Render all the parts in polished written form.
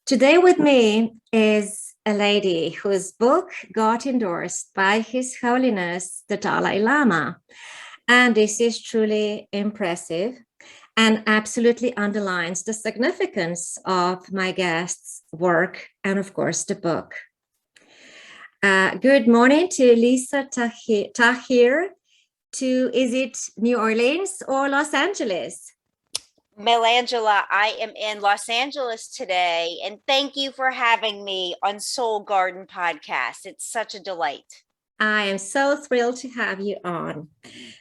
Today with me is a lady whose book got endorsed by His Holiness the Dalai Lama. And this is truly impressive and absolutely underlines the significance of my guest's work and, of course, the book. Good morning to Lisa Tahir, is it New Orleans or Los Angeles? Milangela, I am in Los Angeles today, and thank you for having me on Soul Garden Podcast. It's such a delight. I am so thrilled to have you on.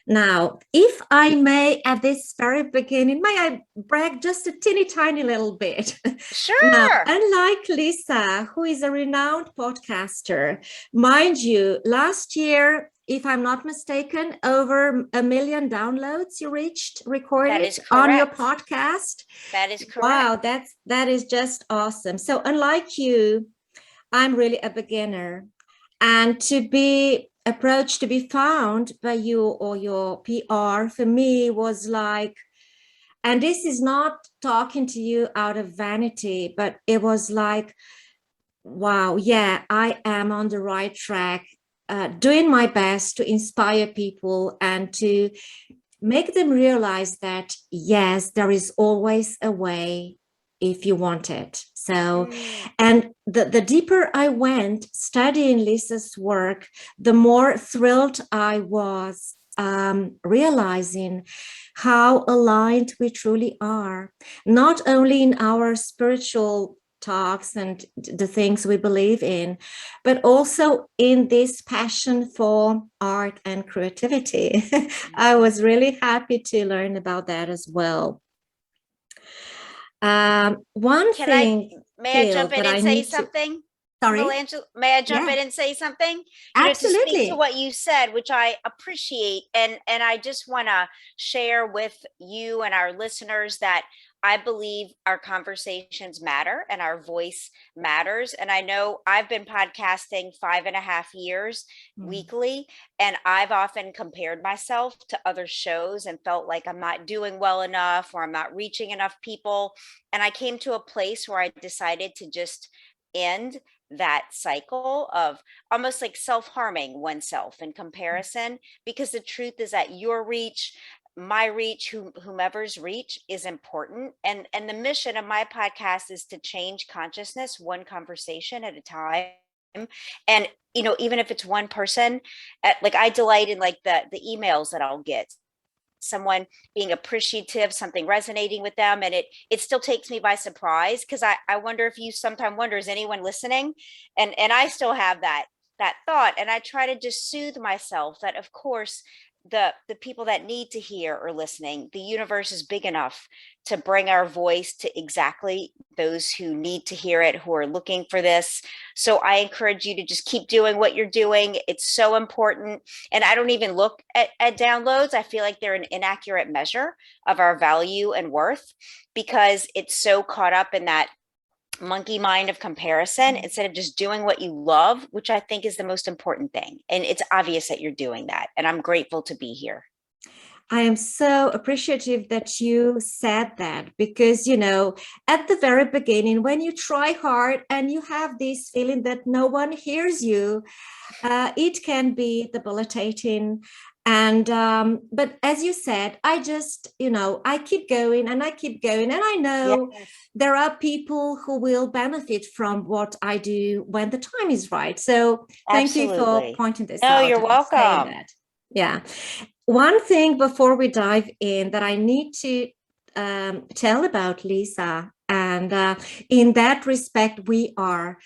Now, if I may, at this very beginning, may I brag just a teeny tiny little bit? Sure. Now, unlike Lisa, who is a renowned podcaster, mind you, last year, if I'm not mistaken, over 1 million downloads you reached recorded on your podcast. That is correct. Wow, that is just awesome. So unlike you, I'm really a beginner. And to be approached, to be found by you or your PR for me was like, and this is not talking to you out of vanity, but it was like, wow, yeah, I am on the right track, doing my best to inspire people and to make them realize that, yes, there is always a way if you want it. So, and the deeper I went studying Lisa's work, the more thrilled I was realizing how aligned we truly are, not only in our spiritual talks and the things we believe in, but also in this passion for art and creativity. I was really happy to learn about that as well. One thing. May I jump in and say something? Sorry? May I jump in and say something? Absolutely. To speak to what you said, which I appreciate. And I just want to share with you and our listeners that I believe our conversations matter and our voice matters. And I know I've been podcasting 5.5 years weekly, and I've often compared myself to other shows and felt like I'm not doing well enough or I'm not reaching enough people. And I came to a place where I decided to just end that cycle of almost like self-harming oneself in comparison, because the truth is that your reach, my reach, whomever's reach is important. And the mission of my podcast is to change consciousness one conversation at a time. And, even if it's one person, like I delight in like the emails that I'll get, someone being appreciative, something resonating with them. And it still takes me by surprise, because I wonder if you sometimes wonder, is anyone listening? And I still have that thought. And I try to just soothe myself that, of course, the people that need to hear are listening. The universe is big enough to bring our voice to exactly those who need to hear it, who are looking for this. So I encourage you to just keep doing what you're doing. It's so important. And I don't even look at downloads. I feel like they're an inaccurate measure of our value and worth, because it's so caught up in that monkey mind of comparison instead of just doing what you love, which I think is the most important thing. And it's obvious that you're doing that. And I'm grateful to be here. I am so appreciative that you said that, because, at the very beginning, when you try hard and you have this feeling that no one hears you, it can be debilitating. And but as you said, I just, I keep going and I keep going. And I know there are people who will benefit from what I do when the time is right. So thank you for pointing this out. No, you're welcome. Yeah. One thing before we dive in that I need to tell about Lisa, and in that respect, we are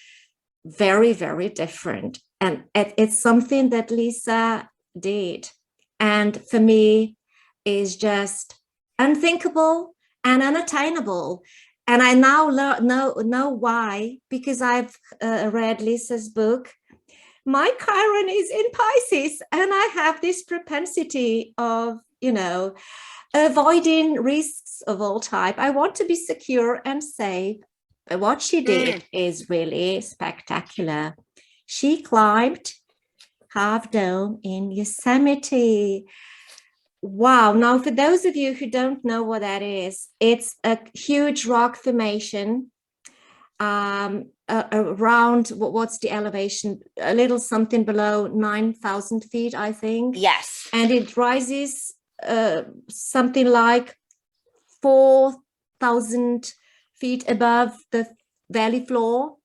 very, very different. And it's something that Lisa did. And for me, is just unthinkable and unattainable. And I now know why, because I've read Lisa's book. My Chiron is in Pisces, and I have this propensity of, avoiding risks of all type. I want to be secure and safe. But what she did is really spectacular. She climbed Half Dome in Yosemite. Wow. Now, for those of you who don't know what that is, it's a huge rock formation around, what's the elevation? A little something below 9,000 feet, I think. Yes. And it rises something like 4,000 feet above the valley floor.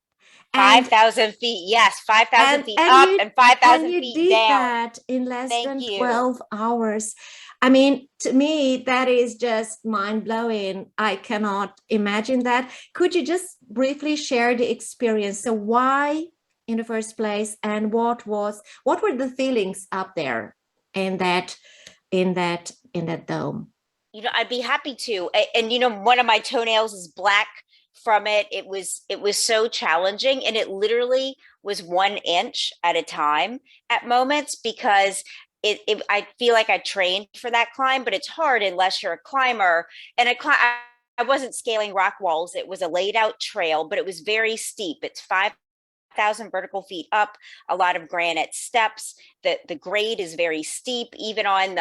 5,000 feet. Yes. 5,000 feet And up you and 5,000 feet did down. that in less Thank than you. 12 hours. I mean, to me, that is just mind blowing. I cannot imagine that. Could you just briefly share the experience? So why in the first place, and what were the feelings up there in that dome? I'd be happy to. And one of my toenails is black from it. It was so challenging, and it literally was 1 inch at a time at moments, because I feel like I trained for that climb, but it's hard unless you're a climber. And I wasn't scaling rock walls. It was a laid out trail, but it was very steep. It's 5,000 vertical feet up, a lot of granite steps. The grade is very steep, even on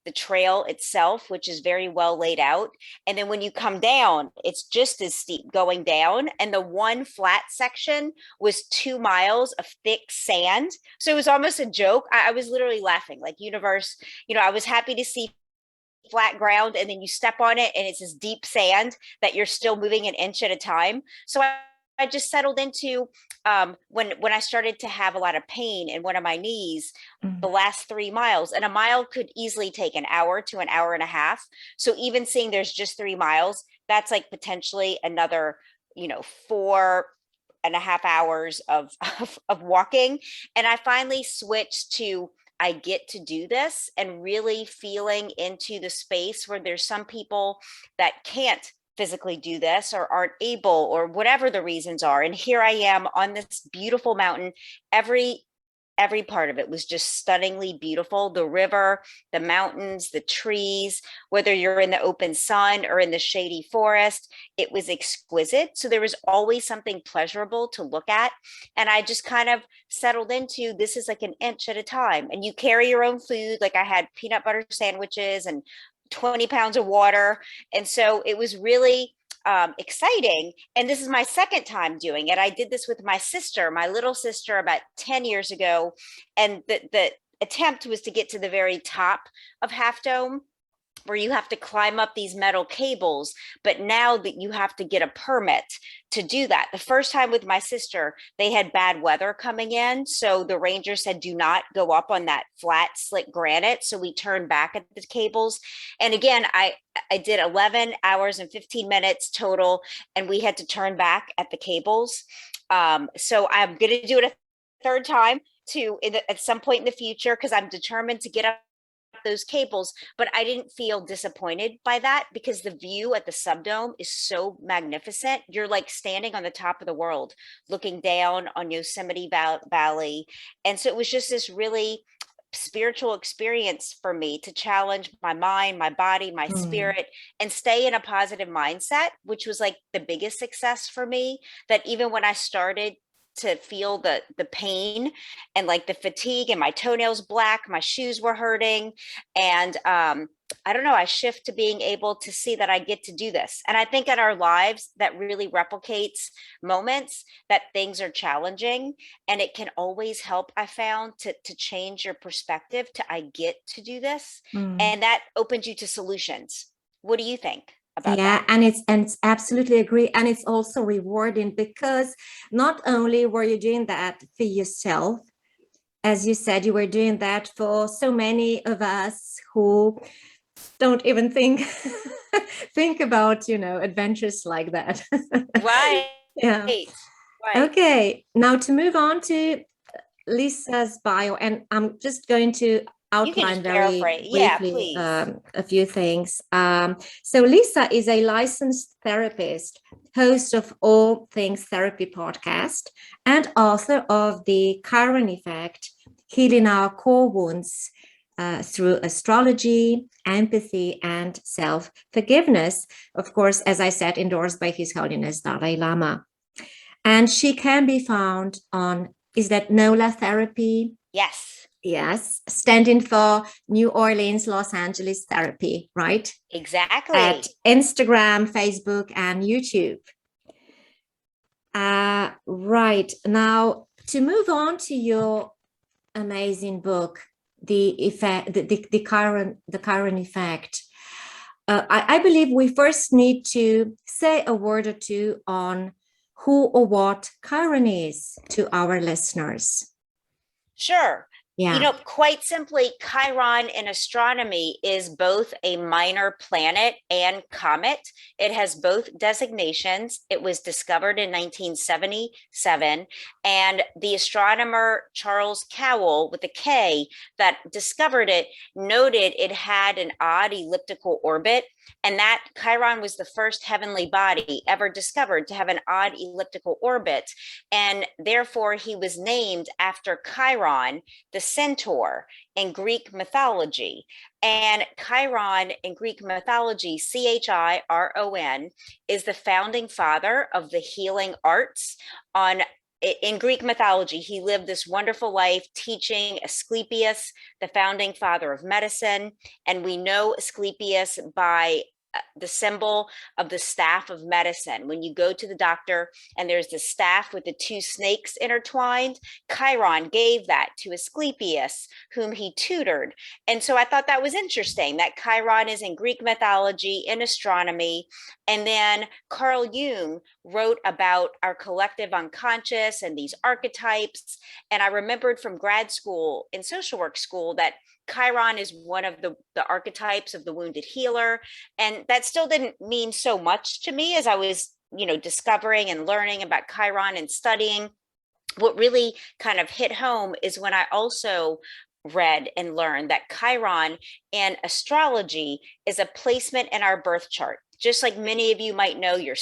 the trail itself, which is very well laid out. And then when you come down, it's just as steep going down. And the one flat section was 2 miles of thick sand. So it was almost a joke. I was literally laughing, like, universe, I was happy to see flat ground, and then you step on it and it's this deep sand that you're still moving an inch at a time. So I just settled into when I started to have a lot of pain in one of my knees, the last 3 miles, and a mile could easily take an hour to an hour and a half. So even seeing there's just 3 miles, that's like potentially another, 4.5 hours of walking. And I finally switched to, I get to do this, and really feeling into the space where there's some people that can't physically do this or aren't able, or whatever the reasons are. And here I am on this beautiful mountain. Every part of it was just stunningly beautiful. The river, the mountains, the trees, whether you're in the open sun or in the shady forest, it was exquisite. So there was always something pleasurable to look at. And I just kind of settled into, this is like an inch at a time. And you carry your own food. Like, I had peanut butter sandwiches and 20 pounds of water. And so it was really exciting. And this is my second time doing it. I did this with my sister, my little sister, about 10 years ago. And the attempt was to get to the very top of Half Dome, where you have to climb up these metal cables. But now that you have to get a permit to do that. The first time with my sister, they had bad weather coming in. So the ranger said, do not go up on that flat, slick granite. So we turned back at the cables. And again, I did 11 hours and 15 minutes total, and we had to turn back at the cables. So I'm going to do it a third time at some point in the future, because I'm determined to get up those cables. But I didn't feel disappointed by that, because the view at the subdome is so magnificent. You're like standing on the top of the world looking down on Yosemite Valley. And so it was just this really spiritual experience for me to challenge my mind, my body, my spirit, and stay in a positive mindset, which was like the biggest success for me. That even when I started to feel the pain and like the fatigue, and my toenails black, my shoes were hurting, and I don't know, I shift to being able to see that I get to do this. And I think in our lives that really replicates moments that things are challenging, and it can always help, I found, to change your perspective to, I get to do this, and that opens you to solutions. What do you think about that? And it's absolutely agree. And it's also rewarding, because not only were you doing that for yourself, as you said, you were doing that for so many of us who don't even think about, adventures like that. Right. Yeah. Right. Okay. Now to move on to Lisa's bio, and I'm just going to outline very briefly a few things. So Lisa is a licensed therapist, host of All Things Therapy podcast, and author of the Chiron Effect, Healing Our Core Wounds through astrology, empathy, and self-forgiveness. Of course, as I said, endorsed by His Holiness Dalai Lama. And she can be found on, is that NOLA Therapy? Yes. Yes, standing for New Orleans, Los Angeles Therapy, right? Exactly. At Instagram, Facebook, and YouTube. Right. Now, to move on to your amazing book, the effect, the Chiron Effect. I believe we first need to say a word or two on who or what Chiron is to our listeners. Sure. You Yeah. know, quite simply, Chiron in astronomy is both a minor planet and comet. It has both designations. It was discovered in 1977, and the astronomer Charles Cowell, with a K, that discovered it, noted it had an odd elliptical orbit, and that Chiron was the first heavenly body ever discovered to have an odd elliptical orbit, and therefore he was named after Chiron, the centaur, in Greek mythology. And Chiron in Greek mythology, Chiron, is the founding father of the healing arts. In Greek mythology, he lived this wonderful life teaching Asclepius, the founding father of medicine. And we know Asclepius by the symbol of the staff of medicine. When you go to the doctor and there's the staff with the two snakes intertwined, Chiron gave that to Asclepius, whom he tutored. And so I thought that was interesting that Chiron is in Greek mythology, in astronomy. And then Carl Jung wrote about our collective unconscious and these archetypes. And I remembered from grad school, in social work school, that Chiron is one of the archetypes of the wounded healer. And that still didn't mean so much to me as I was, discovering and learning about Chiron and studying. What really kind of hit home is when I also read and learned that Chiron in astrology is a placement in our birth chart. Just like many of you might know, your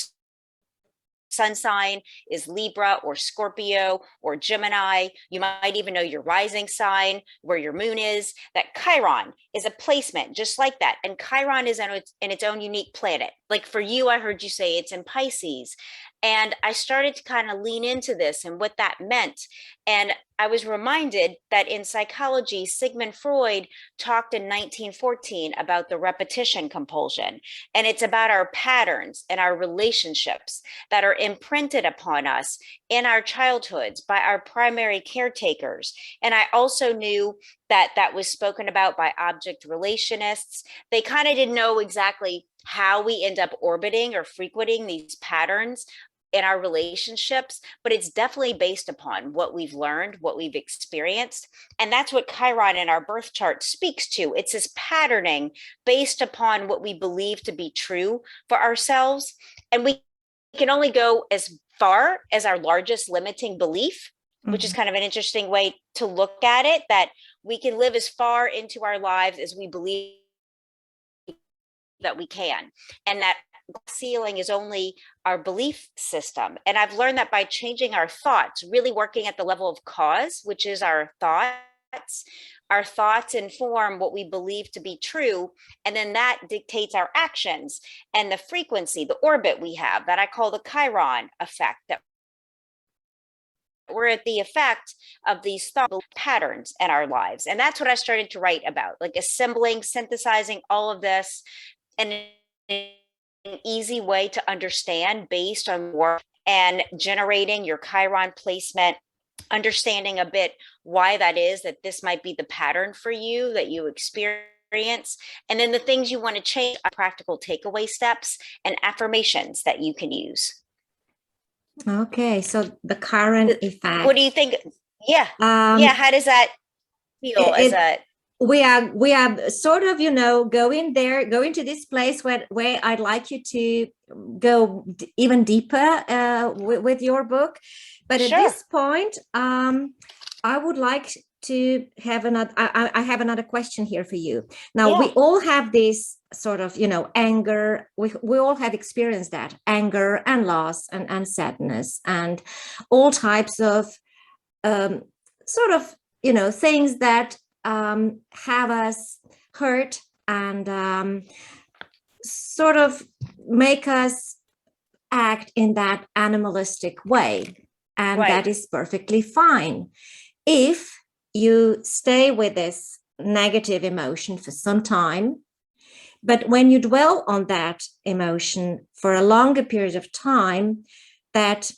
sun sign is Libra or Scorpio or Gemini. You might even know your rising sign, where your moon is. That Chiron is a placement just like that. And Chiron is in its own unique planet. Like for you, I heard you say it's in Pisces. And I started to kind of lean into this and what that meant. And I was reminded that in psychology, Sigmund Freud talked in 1914 about the repetition compulsion. And it's about our patterns and our relationships that are imprinted upon us in our childhoods by our primary caretakers. And I also knew that that was spoken about by object relationists. They kind of didn't know exactly how we end up orbiting or frequenting these patterns in our relationships, but it's definitely based upon what we've learned, what we've experienced. And that's what Chiron in our birth chart speaks to. It's this patterning based upon what we believe to be true for ourselves. And we can only go as far as our largest limiting belief, which is kind of an interesting way to look at it, that we can live as far into our lives as we believe that we can. And that ceiling is only our belief system. And I've learned that by changing our thoughts, really working at the level of cause, which is our thoughts inform what we believe to be true. And then that dictates our actions and the frequency, the orbit we have, that I call the Chiron effect, that we're at the effect of these thought patterns in our lives. And that's what I started to write about, like assembling, synthesizing all of this, and an easy way to understand based on work and generating your Chiron placement, understanding a bit why that is, that this might be the pattern for you that you experience, and then the things you want to change, practical takeaway steps and affirmations that you can use. Okay, so the Chiron effect. What do you think? Yeah. How does that feel we are sort of, going to this place where I'd like you to go even deeper with your book. But at this point, I would like to have another, I have another question here for you. Now, we all have this sort of, anger. We all have experienced that anger and loss and sadness and all types of sort of, things that have us hurt and sort of make us act in that animalistic way. And that is perfectly fine if you stay with this negative emotion for some time. But when you dwell on that emotion for a longer period of time, that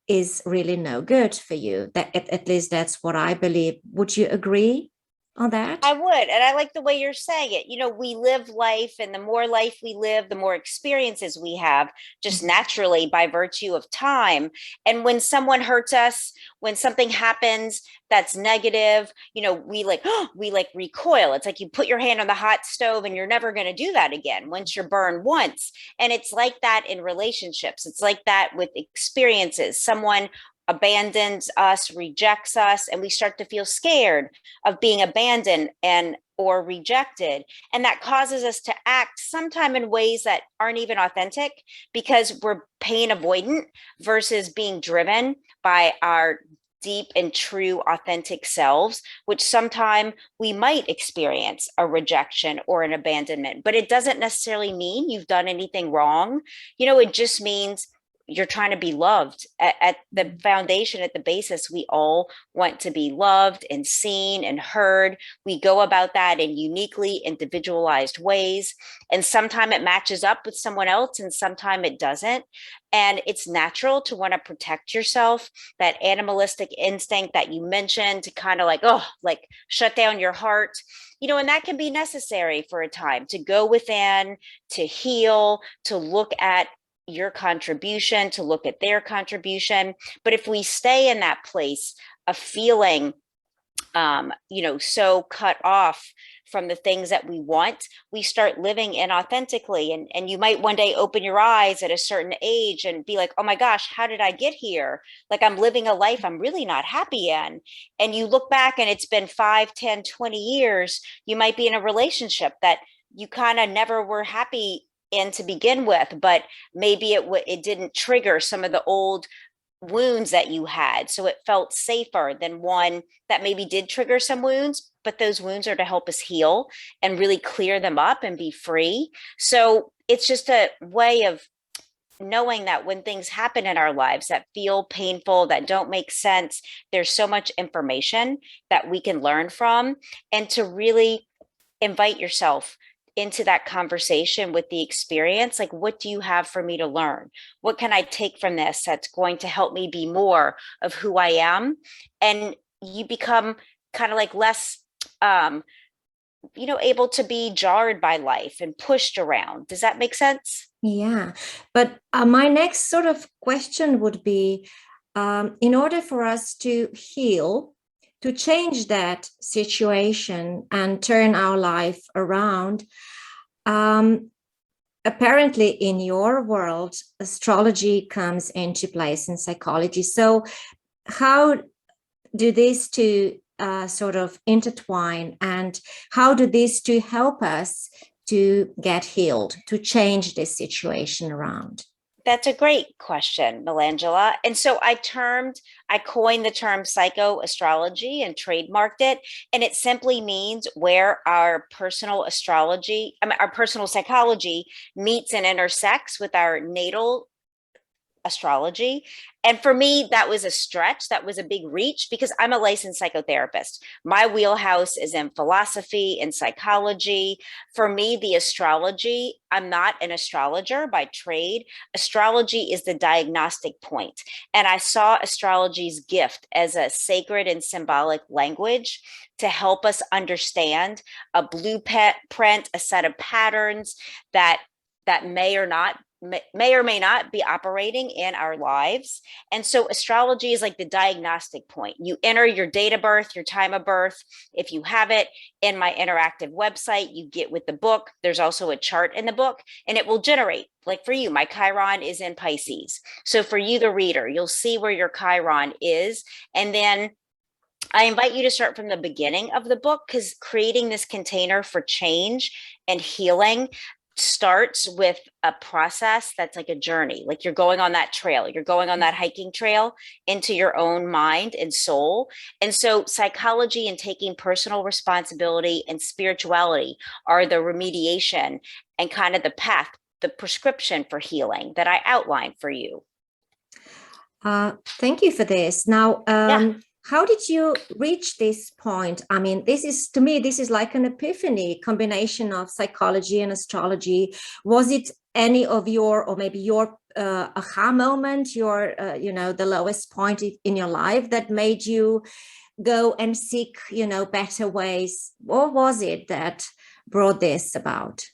is really no good for you. That at least that's what I believe. Would you agree on that? I would. And I like the way you're saying it. We live life, and the more life we live, the more experiences we have, just Mhm. naturally by virtue of time. And when someone hurts us, when something happens that's negative, we like recoil. It's like you put your hand on the hot stove and you're never going to do that again once you're burned once. And it's like that in relationships. It's like that with experiences. Someone abandons us, rejects us, and we start to feel scared of being abandoned and or rejected, and that causes us to act sometime in ways that aren't even authentic because we're pain avoidant versus being driven by our deep and true authentic selves, which sometime we might experience a rejection or an abandonment, but it doesn't necessarily mean you've done anything wrong. It just means you're trying to be loved. At the foundation, at the basis, we all want to be loved and seen and heard. We go about that in uniquely individualized ways, and sometimes it matches up with someone else and sometimes it doesn't. And it's natural to want to protect yourself, that animalistic instinct that you mentioned, to kind of like shut down your heart. And that can be necessary for a time to go within, to heal, to look at your contribution, to look at their contribution. But if we stay in that place of feeling, so cut off from the things that we want, we start living inauthentically. And you might one day open your eyes at a certain age and be like, oh my gosh, how did I get here? Like, I'm living a life I'm really not happy in. And you look back and it's been 5, 10, 20 years. You might be in a relationship that you kind of never were happy in to begin with, but maybe it didn't trigger some of the old wounds that you had, so it felt safer than one that maybe did trigger some wounds, but those wounds are to help us heal and really clear them up and be free. So it's just a way of knowing that when things happen in our lives that feel painful, that don't make sense, there's so much information that we can learn from, and to really invite yourself into that conversation with the experience. Like, what do you have for me to learn? What can I take from this that's going to help me be more of who I am? And you become kind of like less, able to be jarred by life and pushed around. Does that make sense? Yeah, but my next sort of question would be, in order for us to heal, to change that situation and turn our life around, apparently in your world, astrology comes into place in psychology. So how do these two sort of intertwine, and how do these two help us to get healed, to change this situation around? That's a great question, Milangela. And so I coined the term psychoastrology and trademarked it. And it simply means where our personal astrology, our personal psychology meets and intersects with our natal astrology. And for me, that was a stretch. That was a big reach because I'm a licensed psychotherapist. My wheelhouse is in philosophy and psychology. For me, the astrology, I'm not an astrologer by trade. Astrology is the diagnostic point. And I saw astrology's gift as a sacred and symbolic language to help us understand a blueprint, a set of patterns that may or may not be operating in our lives. And so astrology is like the diagnostic point. You enter your date of birth, your time of birth. If you have it in my interactive website, you get with the book. There's also a chart in the book, and it will generate. Like for you, my Chiron is in Pisces. So for you, the reader, you'll see where your Chiron is. And then I invite you to start from the beginning of the book, because creating this container for change and healing starts with a process that's like a journey. Like you're going on that trail, you're going on that hiking trail into your own mind and soul. And so psychology and taking personal responsibility and spirituality are the remediation and kind of the path, the prescription for healing that I outlined for you. Thank you for this. Now, Yeah. how did you reach this point? I mean, this is, to me, this is like an epiphany combination of psychology and astrology. Was it any of your, or maybe your aha moment, your the lowest point in your life that made you go and seek better ways? What was it that brought this about?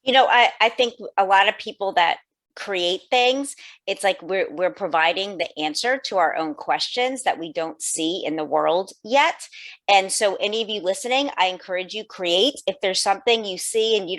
I think a lot of people that create things, it's like we're providing the answer to our own questions that we don't see in the world yet. And so any of you listening, I encourage you, create. If there's something you see and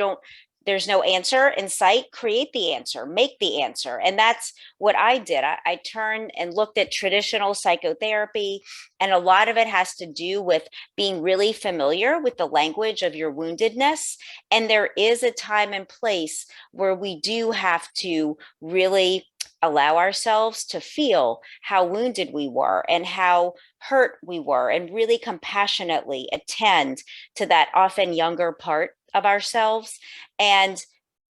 there's no answer in sight, create the answer, make the answer. And that's what I did. I turned and looked at traditional psychotherapy, and a lot of it has to do with being really familiar with the language of your woundedness. And there is a time and place where we do have to really allow ourselves to feel how wounded we were and how hurt we were, and really compassionately attend to that often younger part of ourselves. And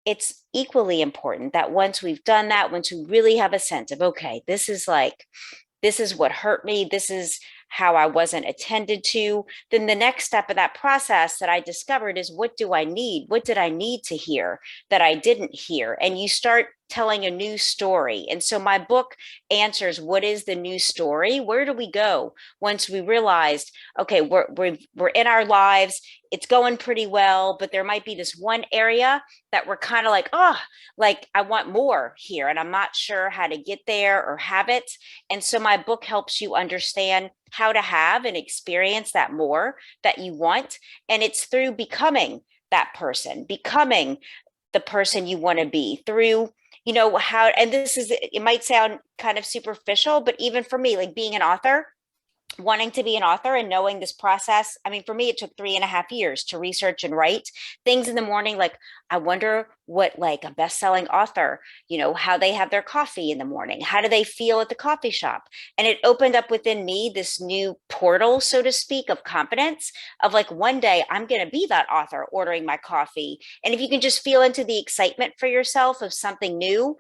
it's equally important that once we've done that, once we really have a sense of, okay, this is what hurt me, this is how I wasn't attended to, then the next step of that process that I discovered is, what do I need? What did I need to hear that I didn't hear? And you start telling a new story. And so my book answers, what is the new story? Where do we go once we realized, okay, we're in our lives, it's going pretty well, but there might be this one area that we're kind of like, oh, like I want more here, and I'm not sure how to get there or have it. And so my book helps you understand how to have and experience that more that you want. And it's through becoming that person, becoming the person you want to be, through how, and this is, it might sound kind of superficial, but even for me, like being an author, wanting to be an author and knowing this process. I mean, for me, it took 3.5 years to research and write things in the morning. Like, I wonder what, like, a best-selling author, how they have their coffee in the morning. How do they feel at the coffee shop? And it opened up within me this new portal, so to speak, of confidence, of like, one day I'm going to be that author ordering my coffee. And if you can just feel into the excitement for yourself of something new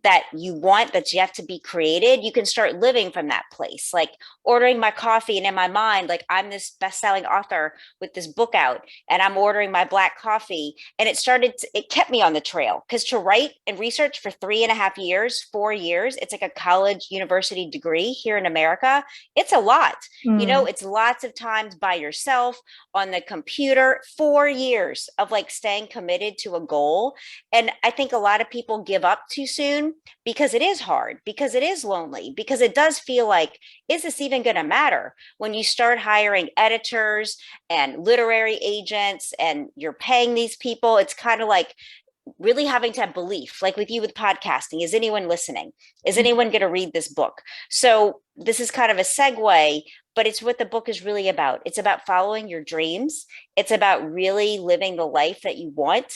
that you want, that's yet to be created, you can start living from that place. Like ordering my coffee, and in my mind, like, I'm this best-selling author with this book out, and I'm ordering my black coffee. And it kept me on the trail, because to write and research for 3.5 years, 4 years, it's like a college university degree here in America. It's a lot. It's lots of times by yourself on the computer, 4 years of like staying committed to a goal. And I think a lot of people give up too soon, because it is hard, because it is lonely, because it does feel like, is this even going to matter? When you start hiring editors and literary agents and you're paying these people, it's kind of like really having to have belief, like with you with podcasting. Is anyone listening? Is anyone going to read this book? So this is kind of a segue, but it's what the book is really about. It's about following your dreams. It's about really living the life that you want,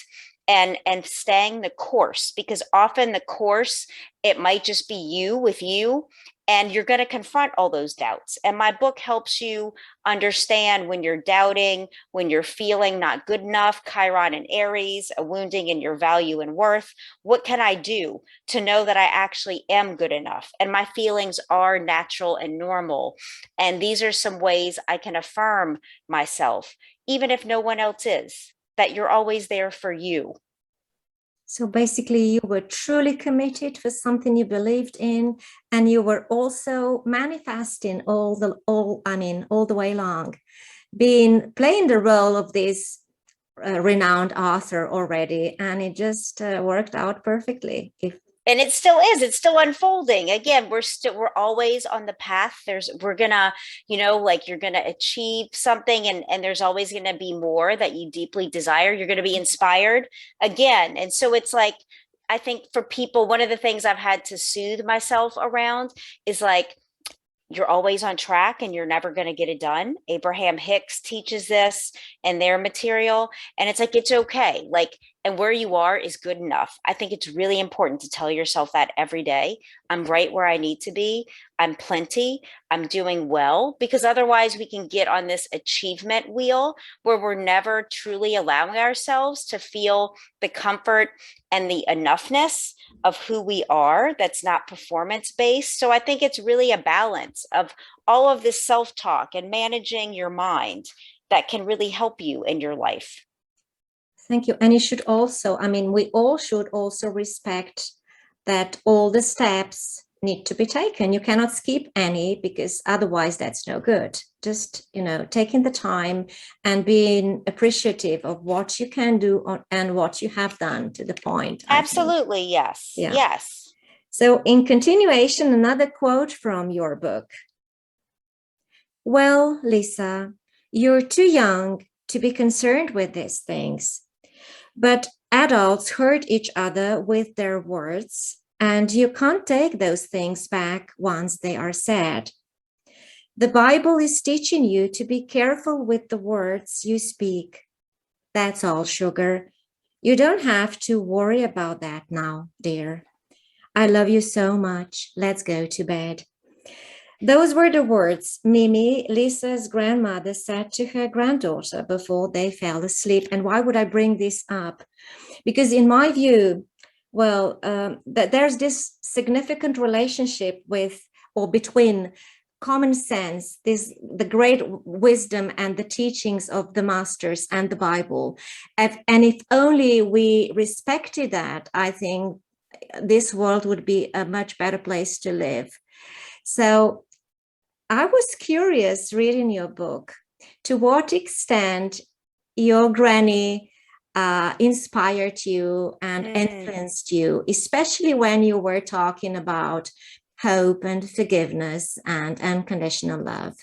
and staying the course, because often the course, it might just be you with you, and you're going to confront all those doubts. And my book helps you understand when you're doubting, when you're feeling not good enough, Chiron and Aries, a wounding in your value and worth. What can I do to know that I actually am good enough, and my feelings are natural and normal? And these are some ways I can affirm myself, even if no one else is, that you're always there for you. So basically, you were truly committed for something you believed in, and you were also manifesting all the way along, playing the role of this renowned author already, and it just worked out perfectly. And it still is, it's still unfolding. Again, we're always on the path. We're gonna, like, you're gonna achieve something, and there's always gonna be more that you deeply desire. You're gonna be inspired again. And so it's like, I think for people, one of the things I've had to soothe myself around is like, you're always on track and you're never going to get it done. Abraham Hicks teaches this in their material. And it's like, it's okay. Like, and where you are is good enough. I think it's really important to tell yourself that every day. I'm right where I need to be. I'm plenty. I'm doing well, because otherwise we can get on this achievement wheel where we're never truly allowing ourselves to feel the comfort and the enoughness of who we are. That's not performance based. So I think it's really a balance of all of this self-talk and managing your mind that can really help you in your life. Thank you. And you should also, we all should also respect that all the steps need to be taken. You cannot skip any, because otherwise that's no good. Just, taking the time and being appreciative of what you can do and what you have done to the point. Absolutely. Yes. Yeah. Yes. So in continuation, another quote from your book. Well, Lisa, you're too young to be concerned with these things, but adults hurt each other with their words, and you can't take those things back once they are said. The Bible is teaching you to be careful with the words you speak. That's all, sugar. You don't have to worry about that now, dear. I love you so much. Let's go to bed. Those were the words Mimi, Lisa's grandmother, said to her granddaughter before they fell asleep. And why would I bring this up? Because in my view, that there's this significant relationship with or between common sense, the great wisdom and the teachings of the masters and the Bible. And if only we respected that, I think this world would be a much better place to live. So I was curious reading your book, to what extent your granny inspired you and influenced you, especially when you were talking about hope and forgiveness and unconditional love.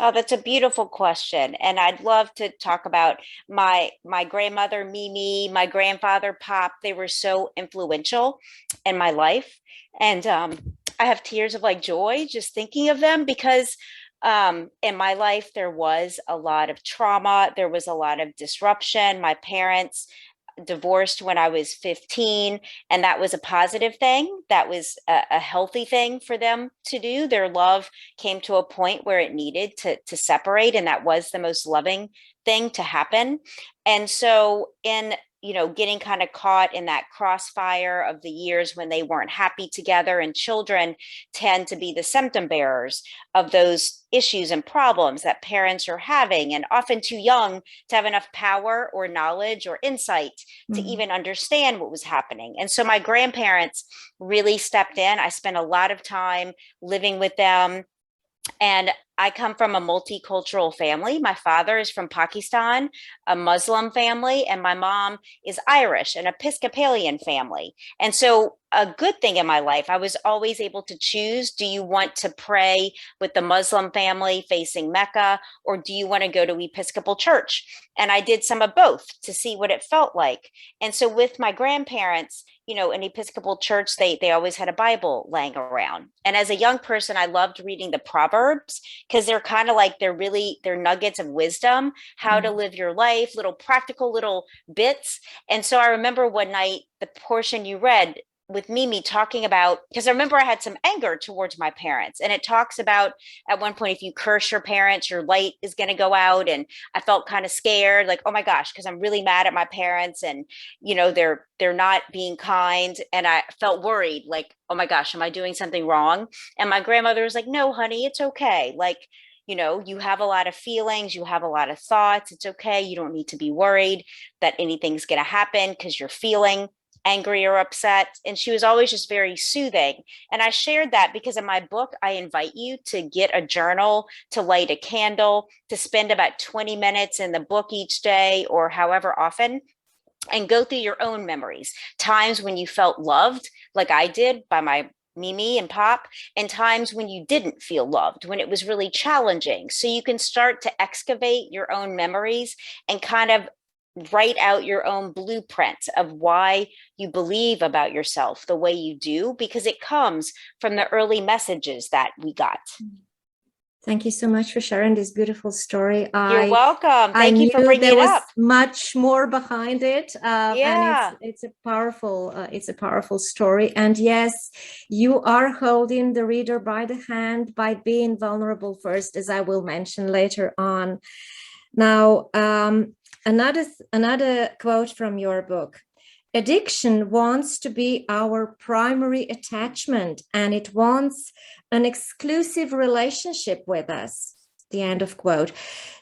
Oh, that's a beautiful question. And I'd love to talk about my grandmother, Mimi, my grandfather, Pop. They were so influential in my life. And I have tears of like joy just thinking of them, because in my life, there was a lot of trauma. There was a lot of disruption. My parents divorced when I was 15, and that was a positive thing. That was a healthy thing for them to do. Their love came to a point where it needed to separate, and that was the most loving thing to happen. And so in getting kind of caught in that crossfire of the years when they weren't happy together, and children tend to be the symptom bearers of those issues and problems that parents are having, and often too young to have enough power or knowledge or insight to even understand what was happening. And so my grandparents really stepped in. I spent a lot of time living with them. And I come from a multicultural family. My father is from Pakistan, a Muslim family, and my mom is Irish, an Episcopalian family. And so a good thing in my life, I was always able to choose, do you want to pray with the Muslim family facing Mecca, or do you want to go to Episcopal church? And I did some of both to see what it felt like. And so with my grandparents, in Episcopal church, they always had a Bible laying around. And as a young person, I loved reading the Proverbs, because they're kind of like, they're nuggets of wisdom, how to live your life, little practical little bits. And so I remember one night, the portion you read with Mimi talking about, because I remember I had some anger towards my parents, and it talks about at one point, if you curse your parents, your light is going to go out. And I felt kind of scared, like, oh my gosh, because I'm really mad at my parents, and they're not being kind. And I felt worried, like, oh my gosh, am I doing something wrong? And my grandmother was like, no, honey, it's okay. Like, you have a lot of feelings, you have a lot of thoughts. It's okay. You don't need to be worried that anything's going to happen because you're feeling angry or upset. And she was always just very soothing. And I shared that because in my book, I invite you to get a journal, to light a candle, to spend about 20 minutes in the book each day, or however often, and go through your own memories, times when you felt loved, like I did by my Mimi and Pop, and times when you didn't feel loved, when it was really challenging. So you can start to excavate your own memories and kind of write out your own blueprint of why you believe about yourself the way you do, because it comes from the early messages that we got. Thank you so much for sharing this beautiful story. You're welcome. Thank you for knew bringing there it was up. much more behind it, and it's a powerful story. And yes, you are holding the reader by the hand by being vulnerable first, as I will mention later on. Now, another quote from your book. Addiction wants to be our primary attachment, and it wants an exclusive relationship with us. The end of quote.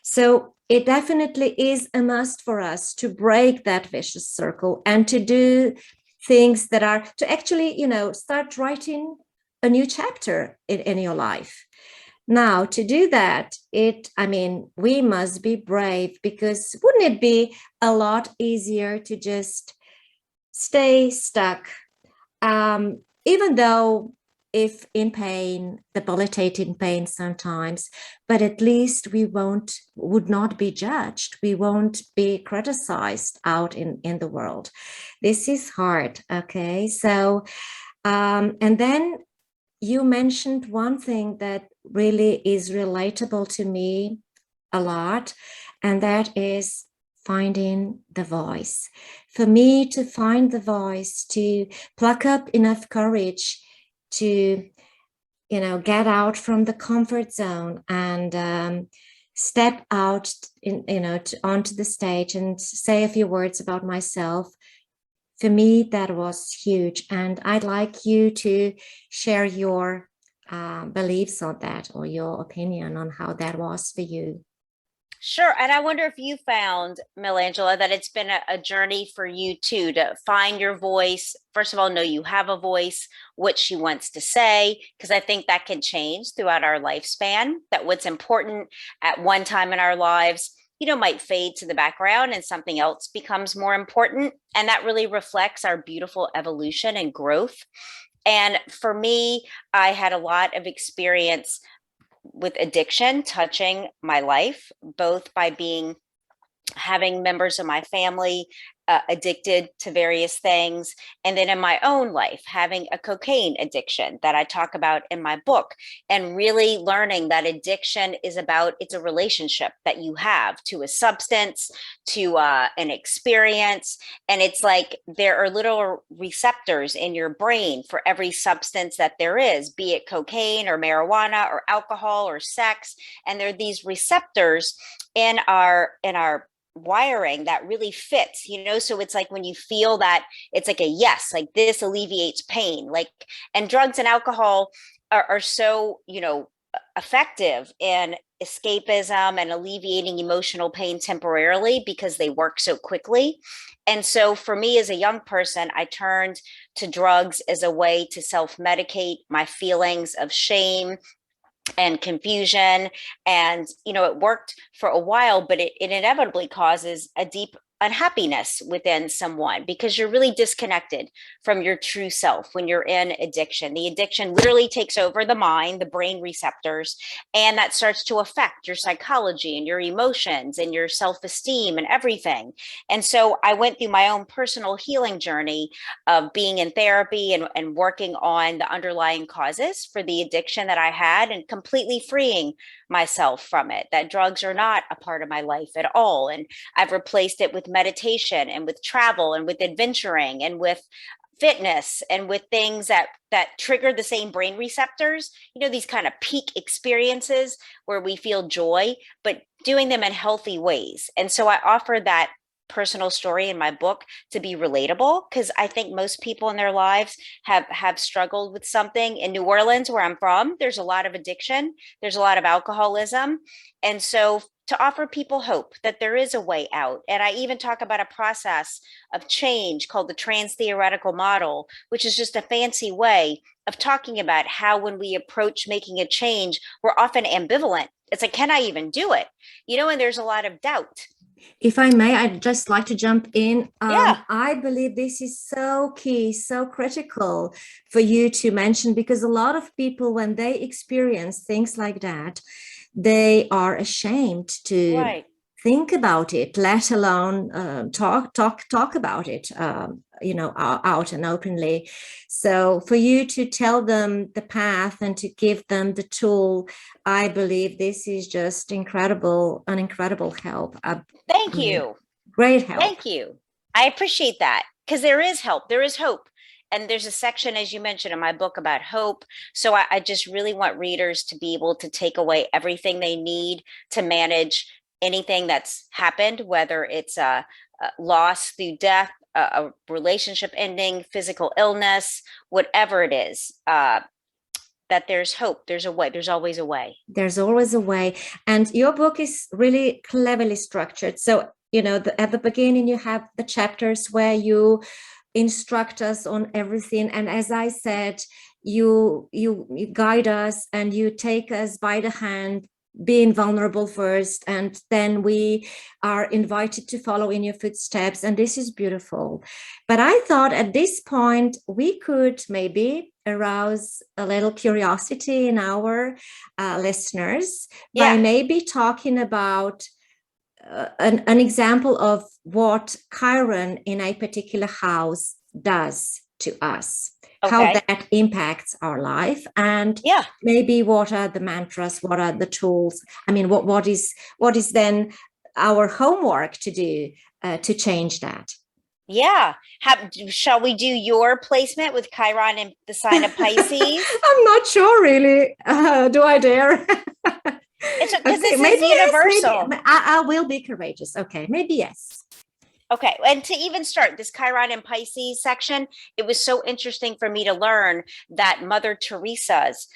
So it definitely is a must for us to break that vicious circle and to do things that are to actually, start writing a new chapter in your life. Now, to do that, we must be brave, because wouldn't it be a lot easier to just stay stuck, even though if in pain, debilitating pain sometimes, but at least we would not be judged. We won't be criticized out in the world. This is hard. Okay. So, and then you mentioned one thing that really is relatable to me a lot, and that is finding the voice. For me to find the voice, to pluck up enough courage to, get out from the comfort zone and step out, onto the stage and say a few words about myself. For me, that was huge. And I'd like you to share your beliefs on that, or your opinion on how that was for you. Sure. And I wonder if you found, Milangela, that it's been a journey for you too, to find your voice. First of all, know you have a voice, what she wants to say, because I think that can change throughout our lifespan, that what's important at one time in our lives, might fade to the background and something else becomes more important. And that really reflects our beautiful evolution and growth. And for me, I had a lot of experience with addiction touching my life, both by having members of my family addicted to various things, and then in my own life, having a cocaine addiction that I talk about in my book, and really learning that addiction it's a relationship that you have to a substance, to an experience. And it's like there are little receptors in your brain for every substance that there is, be it cocaine or marijuana or alcohol or sex. And there are these receptors in our wiring that really fits, so it's like when you feel that, it's like a yes, like this alleviates pain, like, and drugs and alcohol are so effective in escapism and alleviating emotional pain temporarily, because they work so quickly. And so for me as a young person, I turned to drugs as a way to self-medicate my feelings of shame and confusion. And, it worked for a while, but it inevitably causes a deep unhappiness within someone, because you're really disconnected from your true self when you're in addiction. The addiction literally takes over the mind, the brain receptors, and that starts to affect your psychology and your emotions and your self-esteem and everything. And so I went through my own personal healing journey of being in therapy and working on the underlying causes for the addiction that I had, and completely freeing myself from it, that drugs are not a part of my life at all. And I've replaced it with meditation and with travel and with adventuring and with fitness and with things that trigger the same brain receptors, these kind of peak experiences where we feel joy, but doing them in healthy ways. And so I offer that personal story in my book to be relatable, because I think most people in their lives have struggled with something. In New Orleans, where I'm from, there's a lot of addiction, there's a lot of alcoholism. And so to offer people hope that there is a way out. And I even talk about a process of change called the trans-theoretical model, which is just a fancy way of talking about how when we approach making a change, we're often ambivalent. It's like, can I even do it? And there's a lot of doubt. If I may, I'd just like to jump in. Yeah. I believe this is so key, so critical for you to mention, because a lot of people, when they experience things like that, they are ashamed to think about it, let alone talk about it, out and openly. So for you to tell them the path and to give them the tool, I believe this is just an incredible help. Thank you. Great help. Thank you. I appreciate that, because there is help. There is hope. And there's a section, as you mentioned, in my book about hope. So I just really want readers to be able to take away everything they need to manage anything that's happened, whether it's a loss through death, a relationship ending, physical illness, whatever it is, that there's hope. There's a way. There's always a way. There's always a way. And your book is really cleverly structured. So, at the beginning, you have the chapters where you instruct us on everything. And as I said, you guide us and you take us by the hand, being vulnerable first, and then we are invited to follow in your footsteps. And this is beautiful. But I thought at this point we could maybe arouse a little curiosity in our listeners by maybe talking about an example of what Chiron in a particular house does to us, how that impacts our life, and maybe what are the mantras, what are the tools. I mean, what is then our homework to do to change that? Yeah. Shall we do your placement with Chiron in the sign of Pisces? I'm not sure, really. Do I dare? It's because this is universal. Yes, I will be courageous. Okay, maybe yes. Okay, and to even start this Chiron and Pisces section, it was so interesting for me to learn that Mother Teresa's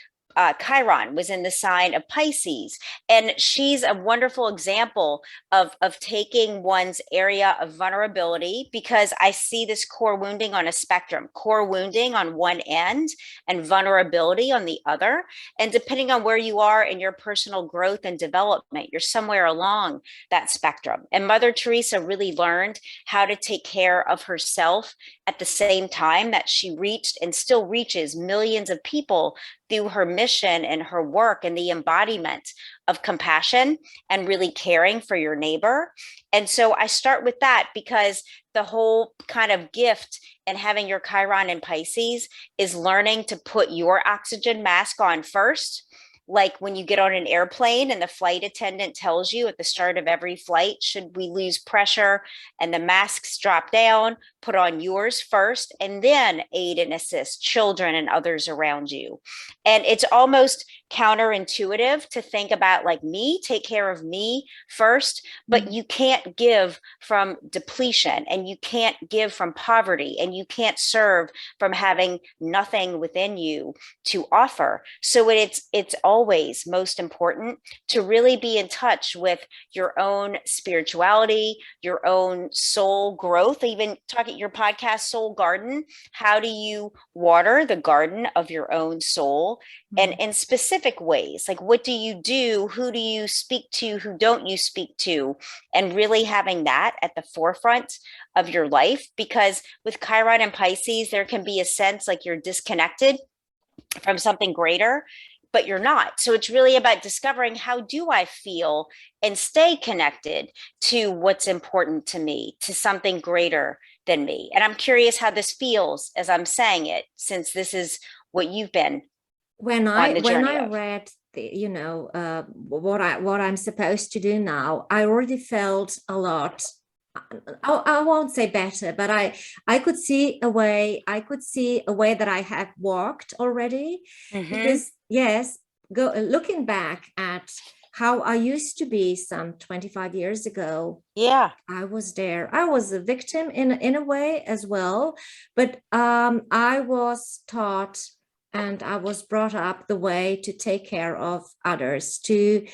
Chiron was in the sign of Pisces. And she's a wonderful example of taking one's area of vulnerability, because I see this core wounding on a spectrum, core wounding on one end and vulnerability on the other. And depending on where you are in your personal growth and development, you're somewhere along that spectrum. And Mother Teresa really learned how to take care of herself at the same time that she reached and still reaches millions of people through her mission and her work and the embodiment of compassion and really caring for your neighbor. And so I start with that because the whole kind of gift in having your Chiron in Pisces is learning to put your oxygen mask on first. Like when you get on an airplane and the flight attendant tells you at the start of every flight, should we lose pressure and the masks drop down, put on yours first, and then aid and assist children and others around you. And it's almost counterintuitive to think about, like, me, take care of me first, but you can't give from depletion, and you can't give from poverty, and you can't serve from having nothing within you to offer. So it's always most important to really be in touch with your own spirituality, your own soul growth. Even talking your podcast, Soul Garden. How do you water the garden of your own soul? And in specific ways, like, what do you do? Who do you speak to? Who don't you speak to? And really having that at the forefront of your life, because with Chiron and Pisces, there can be a sense like you're disconnected from something greater, but you're not. So it's really about discovering, how do I feel and stay connected to what's important to me, to something greater than me. And I'm curious how this feels as I'm saying it, since this is what you've been when I read the, what I'm supposed to do now, I already felt a lot. I won't say better, but I could see a way. I could see a way that I have walked already. Because yes, looking back at how I used to be some 25 years ago. Yeah, I was there. I was a victim in a way as well, but I was taught and I was brought up the way to take care of others, to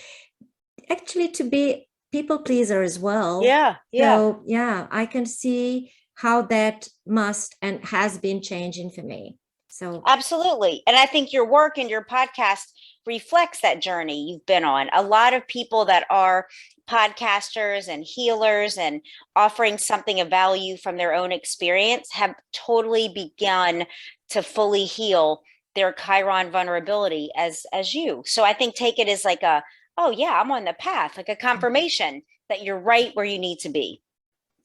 actually to be people pleaser as well. Yeah. So yeah, I can see how that must and has been changing for me. So absolutely. And I think your work and your podcast reflects that journey you've been on. A lot of people that are podcasters and healers and offering something of value from their own experience have totally begun to fully heal their Chiron vulnerability as you. So I think take it as like oh yeah, I'm on the path, like a confirmation that you're right where you need to be.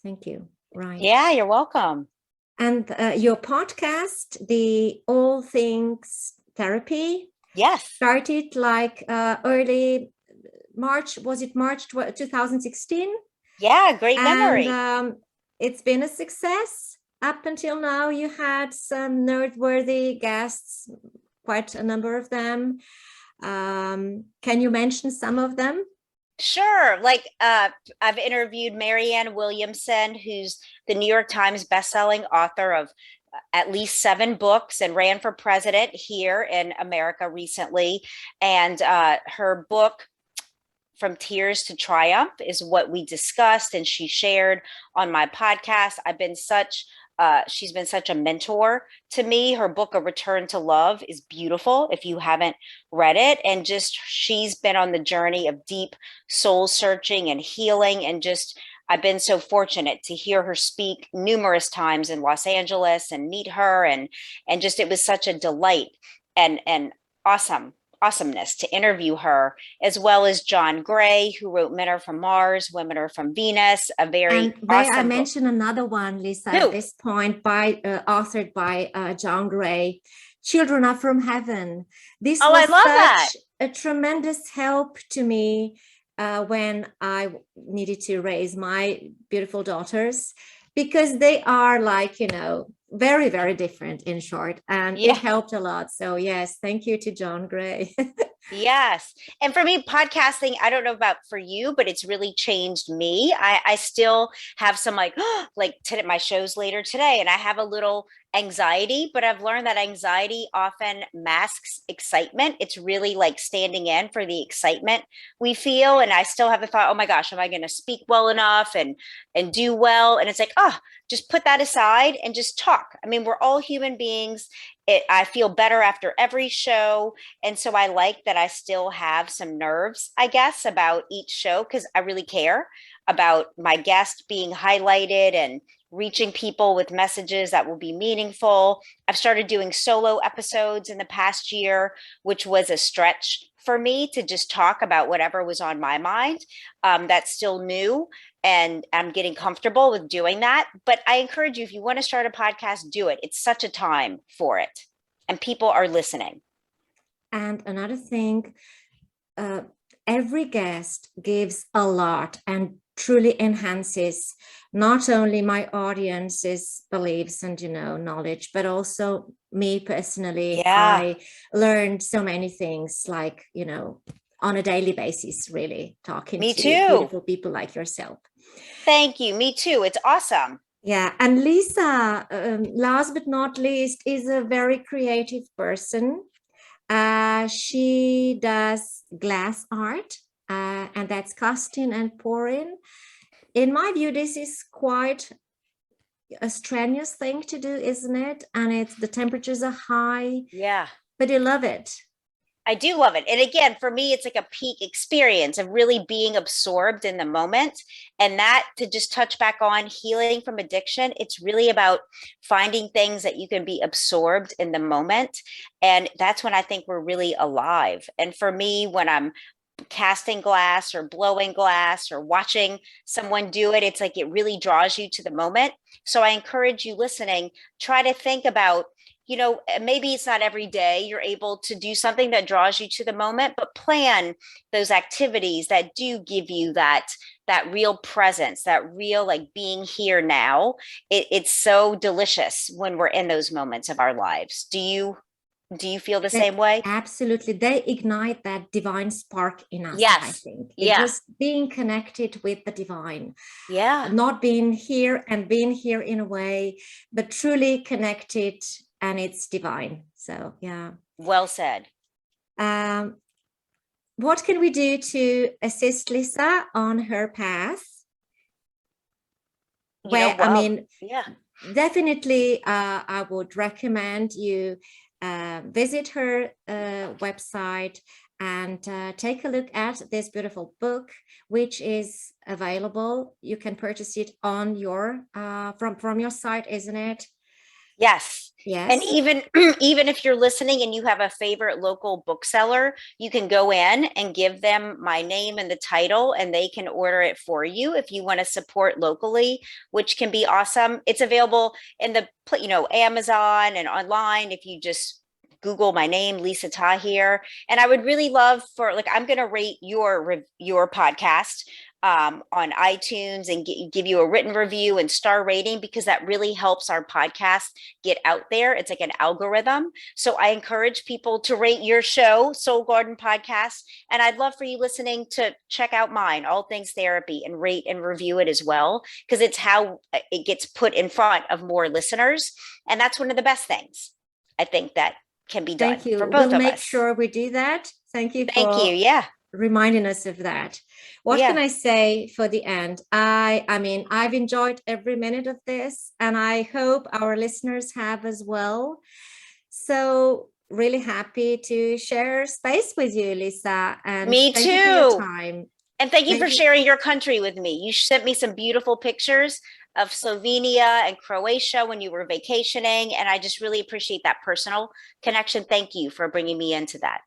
Thank you. Right. Yeah, you're welcome. And your podcast, the All Things Therapy, yes, started like early March. Was it March 2016? Yeah, great memory. And it's been a success. Up until now, you had some noteworthy guests, quite a number of them. Can you mention some of them? Sure. Like I've interviewed Marianne Williamson, who's the New York Times bestselling author of at least 7 books and ran for president here in America recently. And her book, From Tears to Triumph, is what we discussed and she shared on my podcast. I've been such she's been such a mentor to me. Her book, A Return to Love, is beautiful if you haven't read it. And just she's been on the journey of deep soul searching and healing. And just, I've been so fortunate to hear her speak numerous times in Los Angeles and meet her. And just, it was such a delight and awesomeness to interview her, as well as John Gray, who wrote Men Are From Mars, Women Are From Venus, a very And may I awesome book. mention another one, Lisa, Who? at this point, authored by John Gray, Children Are From Heaven. This Oh, I was love that. such a tremendous help to me when I needed to raise my beautiful daughters, because they are like, very, very different, in short, and Yeah. it helped a lot. So yes, thank you to John Gray. Yes. And for me, podcasting, I don't know about for you, but it's really changed me. I still have some like today, my show's later today, and I have a little anxiety, but I've learned that anxiety often masks excitement. It's really like standing in for the excitement we feel. And I still have the thought, oh my gosh, am I going to speak well enough and do well? And it's like, oh, just put that aside and just talk. I mean, we're all human beings. I feel better after every show. And so I like that I still have some nerves, I guess, about each show, because I really care about my guest being highlighted and reaching people with messages that will be meaningful. I've started doing solo episodes in the past year, which was a stretch for me to just talk about whatever was on my mind. That's still new, and I'm getting comfortable with doing that. But I encourage you, if you want to start a podcast, do it. It's such a time for it, and people are listening. And another thing, every guest gives a lot and truly enhances not only my audience's beliefs and knowledge, but also me personally. Yeah. I learned so many things, like on a daily basis, really talking Me to too. beautiful people like yourself. Thank you. Me too. It's awesome. Yeah. And Lisa, last but not least, is a very creative person. She does glass art, and that's casting and pouring. In my view, this is quite a strenuous thing to do, isn't it? And the temperatures are high. Yeah. But you love it. I do love it. And again, for me, it's like a peak experience of really being absorbed in the moment. And that, to just touch back on healing from addiction, it's really about finding things that you can be absorbed in the moment. And that's when I think we're really alive. And for me, when I'm casting glass or blowing glass or watching someone do it, it's like it really draws you to the moment. So I encourage you listening, try to think about, maybe it's not every day you're able to do something that draws you to the moment, but plan those activities that do give you that real presence, that real like being here now. It's so delicious when we're in those moments of our lives. Do you feel the same way? Absolutely. They ignite that divine spark in us, Yes. I think. Yeah. It's just being connected with the divine. Yeah. Not being here in a way, but truly connected, and it's divine. So, yeah. Well said. What can we do to assist Lisa on her path? Definitely, I would recommend you visit her website and take a look at this beautiful book, which is available. You can purchase it on your from your site, isn't it? Yes. Yes. And even if you're listening and you have a favorite local bookseller, you can go in and give them my name and the title, and they can order it for you if you want to support locally, which can be awesome. It's available in the Amazon and online if you just Google my name, Lisa Tahir. And I would really love I'm going to rate your podcast on iTunes and give you a written review and star rating, because that really helps our podcast get out there. It's like an algorithm. So I encourage people to rate your show, Soul Garden Podcast. And I'd love for you listening to check out mine, All Things Therapy, and rate and review it as well, because it's how it gets put in front of more listeners. And that's one of the best things I think that can be done. Thank you. For both we'll of make us. Sure we do that. Thank you. Thank you. Yeah. reminding us of that. What can I say for the end? I mean, I've enjoyed every minute of this, and I hope our listeners have as well. So really happy to share space with you, Lisa, and Me thank you for your too. time. And thank you Thank for you. sharing your country with me. You sent me some beautiful pictures of Slovenia and Croatia when you were vacationing. And I just really appreciate that personal connection. Thank you for bringing me into that.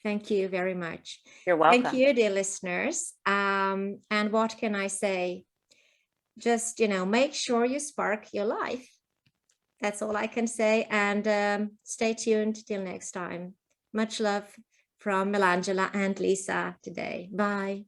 Thank you very much. You're Thank welcome. you, dear listeners. And what can I say? Just, make sure you spark your life. That's all I can say. And stay tuned till next time. Much love from Milangela and Lisa today. Bye.